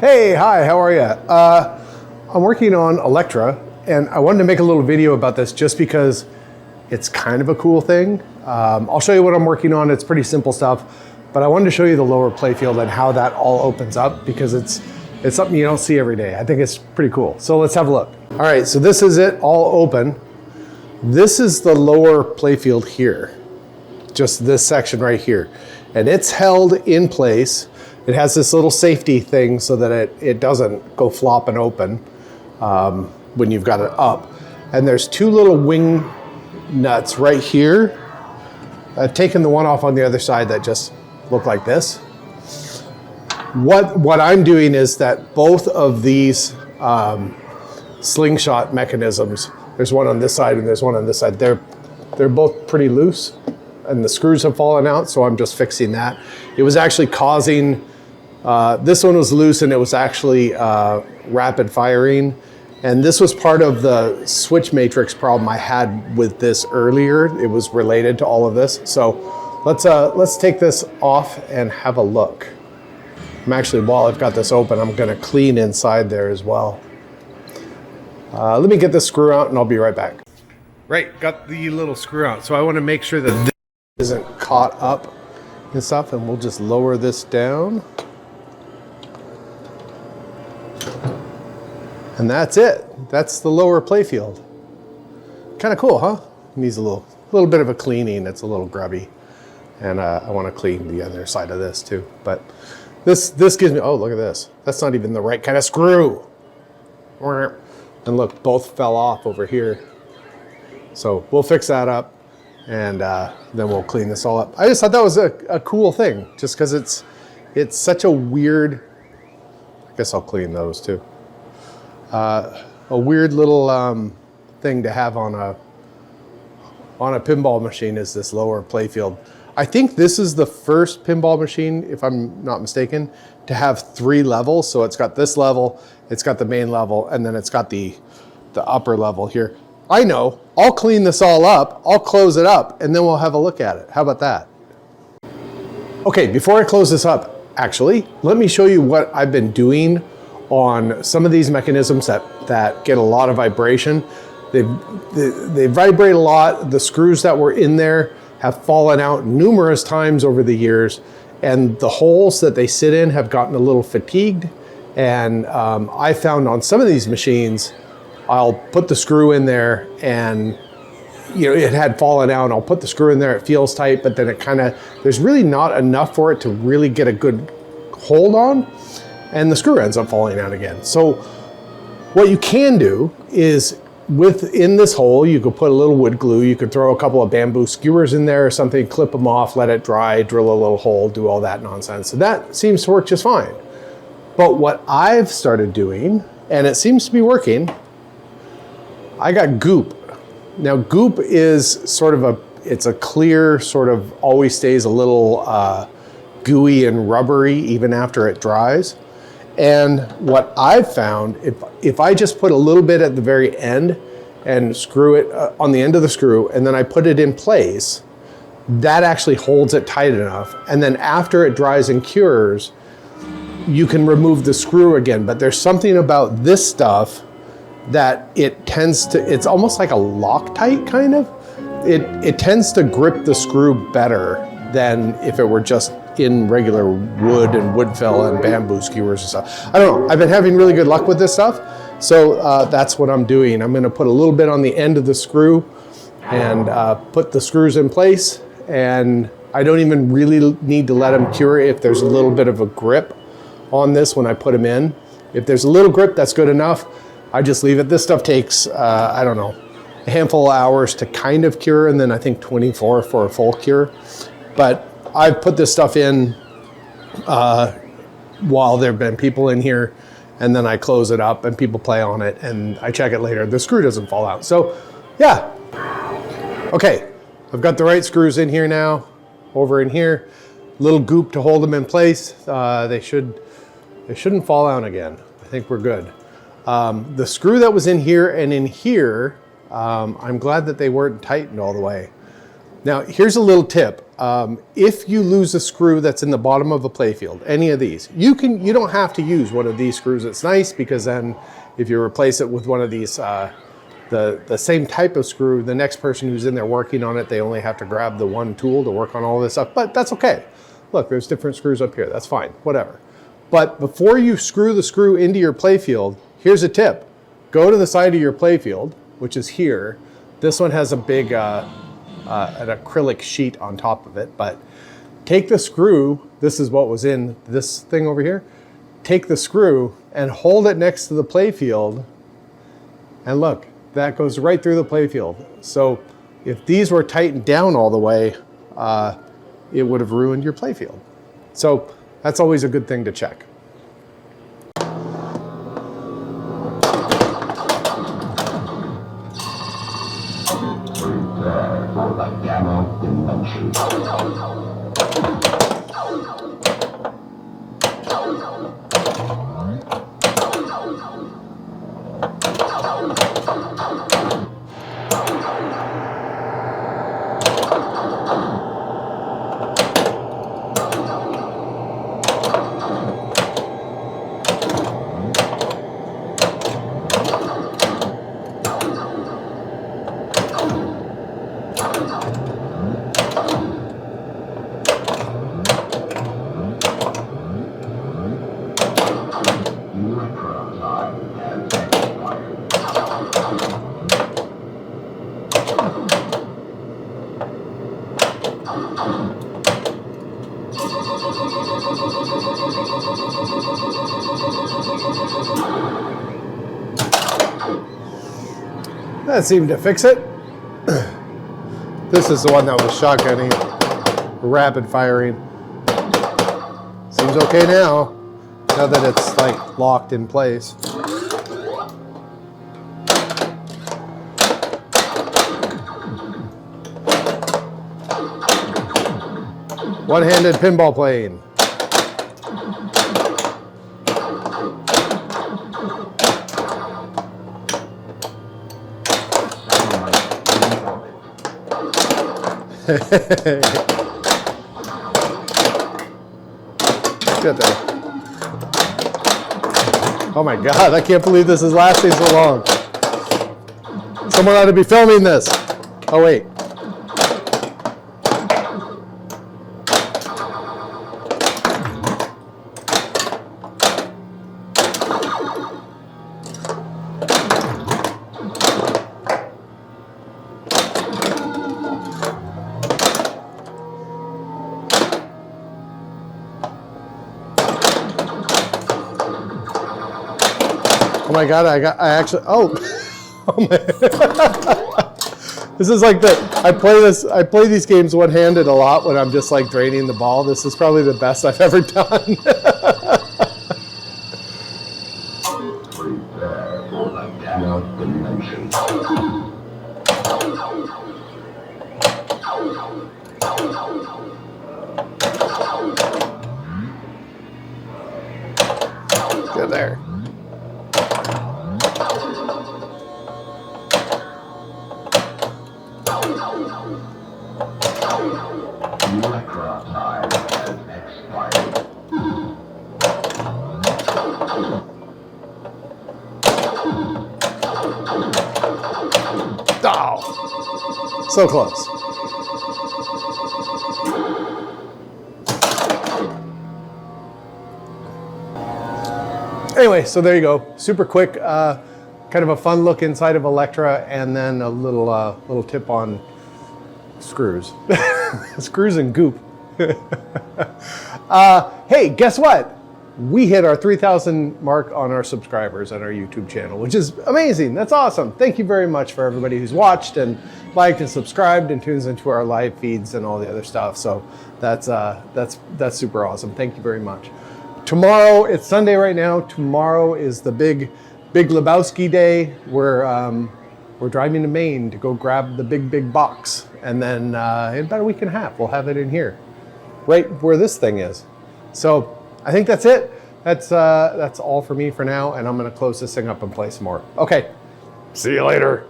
Hey, hi, how are you? I'm working on Elektra, and I wanted to make a little video about this just because it's kind of a cool thing. I'll show you what I'm working on. It's pretty simple stuff, but I wanted to show you the lower playfield and how that all opens up because it's something you don't see every day. I think it's pretty cool. So let's have a look. All right, so this is it all open. This is the lower playfield here, just this section right here. And it's held in place. It has this little safety thing so that it doesn't go flopping open when you've got it up. And there's two little wing nuts right here. I've taken the one off on the other side that just look like this. What I'm doing is that both of these slingshot mechanisms, there's one on this side and there's one on this side, they're both pretty loose and the screws have fallen out, so I'm just fixing that. It was actually causing, this one was loose and it was actually rapid firing. And this was part of the switch matrix problem I had with this earlier. It was related to all of this. So let's take this off and have a look. I'm actually, while I've got this open, I'm gonna clean inside there as well. Let me get this screw out and I'll be right back. Right, got the little screw out. So I wanna make sure that this isn't caught up and stuff, and we'll just lower this down. And that's it. That's the lower playfield. Kind of cool, huh? Needs a little bit of a cleaning. It's a little grubby. And I want to clean the other side of this too. But this gives me, oh, look at this. That's not even the right kind of screw. And look, both fell off over here. So we'll fix that up and then we'll clean this all up. I just thought that was a cool thing just because it's such a weird, I guess I'll clean those too. A weird little thing to have on a pinball machine is this lower playfield. I think this is the first pinball machine, if I'm not mistaken, to have 3 levels. So it's got this level, it's got the main level, and then it's got the upper level here. I know, I'll clean this all up, I'll close it up, and then we'll have a look at it. How about that? Okay, before I close this up, actually, let me show you what I've been doing on some of these mechanisms that get a lot of vibration. They vibrate a lot. The screws that were in there have fallen out numerous times over the years, and the holes that they sit in have gotten a little fatigued. And I found on some of these machines, I'll put the screw in there and it had fallen out. I'll put the screw in there, it feels tight, but then there's really not enough for it to really get a good hold on. And the screw ends up falling out again. So what you can do is within this hole, you could put a little wood glue, you could throw a couple of bamboo skewers in there or something, clip them off, let it dry, drill a little hole, do all that nonsense. So that seems to work just fine. But what I've started doing, and it seems to be working, I got goop. Now goop is sort of it's a clear, sort of always stays a little gooey and rubbery even after it dries. And what I've found, if I just put a little bit at the very end and screw it on the end of the screw, and then I put it in place, that actually holds it tight enough. And then after it dries and cures, you can remove the screw again. But there's something about this stuff that it tends to, it's almost like a Loctite kind of. It tends to grip the screw better than if it were just in regular wood and wood fill and bamboo skewers and stuff. I don't know, I've been having really good luck with this stuff. So that's what I'm doing. I'm gonna put a little bit on the end of the screw and put the screws in place. And I don't even really need to let them cure if there's a little bit of a grip on this when I put them in. If there's a little grip, that's good enough. I just leave it. This stuff takes, I don't know, a handful of hours to kind of cure, and then I think 24 for a full cure. But I've put this stuff in while there have been people in here, and then I close it up and people play on it and I check it later. The screw doesn't fall out. So yeah. Okay, I've got the right screws in here now, over in here. Little goop to hold them in place. They shouldn't fall out again. I think we're good. The screw that was in here and in here, I'm glad that they weren't tightened all the way. Now, here's a little tip. If you lose a screw that's in the bottom of a playfield, any of these, you don't have to use one of these screws. It's nice because then if you replace it with one of these, the same type of screw, the next person who's in there working on it, they only have to grab the one tool to work on all this stuff, but that's okay. Look, there's different screws up here. That's fine, whatever. But before you screw the screw into your playfield, here's a tip. Go to the side of your playfield, which is here. This one has a big, an acrylic sheet on top of it, but take the screw, this is what was in this thing over here, take the screw and hold it next to the playfield, and look, that goes right through the playfield. So if these were tightened down all the way, it would have ruined your playfield. So that's always a good thing to check. That seemed to fix it. This is the one that was shotgunning, rapid firing. Seems okay now that it's like locked in place. One-handed pinball playing. Get there. Oh my God, I can't believe this is lasting so long. Someone ought to be filming this. Oh wait. Oh my God, I actually, oh my. This is like I play these games one-handed a lot when I'm just like draining the ball. This is probably the best I've ever done. Good there. Elektra time has expired. Oh, so close. Anyway, so there you go. Super quick, kind of a fun look inside of Elektra, and then a little tip on screws. Screws and goop. Hey, guess what? We hit our 3,000 mark on our subscribers on our YouTube channel, which is amazing. That's awesome. Thank you very much for everybody who's watched and liked and subscribed and tunes into our live feeds and all the other stuff. So that's super awesome. Thank you very much. Tomorrow, it's Sunday right now. Tomorrow is the big Lebowski day. We're driving to Maine to go grab the big box. And then in about a week and a half, we'll have it in here, right where this thing is. So I think that's it. That's all for me for now. And I'm going to close this thing up and play some more. Okay. See you later.